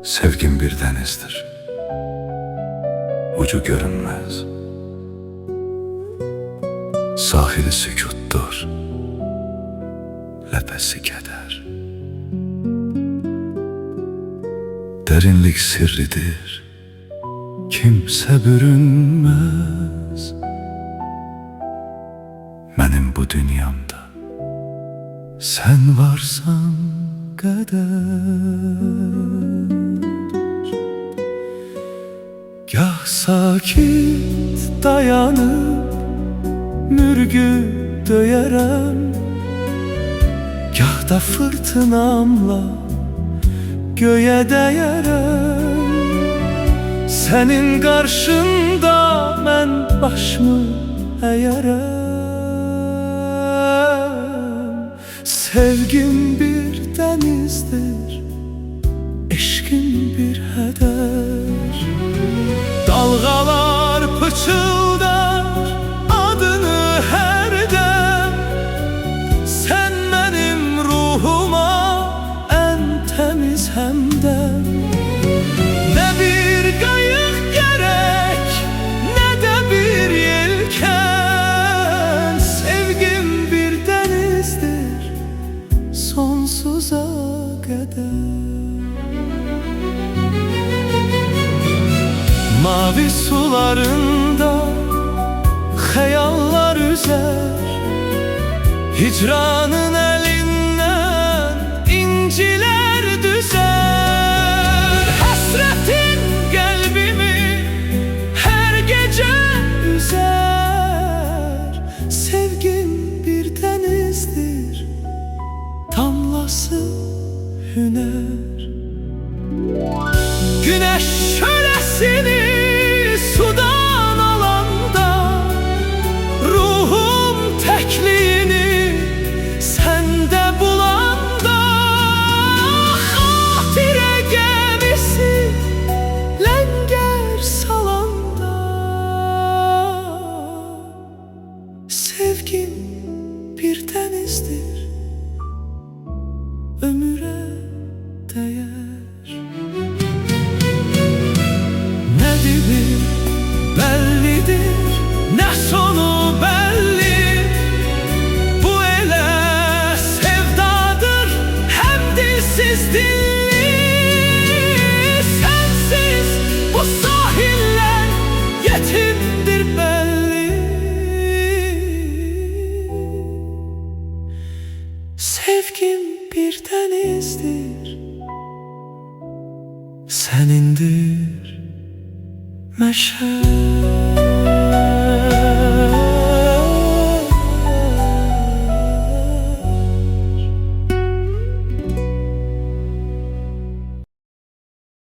Sevgim bir denizdir, ucu görünmez. Sahili sükuttur, ləpəsi kədər. Derinlik sirridir, kimsə bürünməz. Mənim bu dünyamda sən varsan qədər. Gah sakit dayanıp mürgü döyərəm, gah da fırtınamla göğe dəyərəm. Sənin qarşında mən başımı əyərəm. Sevgim bir dənizdir, eşqim bir hədər. Dalğalar pıçıldar adını hər dəm. Sən mənim ruhuma ən təmiz həmdəm. Nə bir qayıq gərək, nə də bir yelkən. Sevgim bir dənizdir, sonsuza qədər. Mavi sularında xəyallar üzər, hicranın əlindən incilər düzər. Həsrətin qəlbimi hər gecə üzər. Sevgim bir dənizdir, damlası hünər. Güneş şölesini sudan alanda, ruhum tekliğini sende bulanda, hatire gemisi lenger salanda. Sevgim bir denizdir, ömüre değer. Bellidir, ne sonu belli. Bu ele sevdadır, hem dilsiz dilli. Sensiz bu sahiller yetimdir belli. Sevgim bir denizdir, senindir meşer.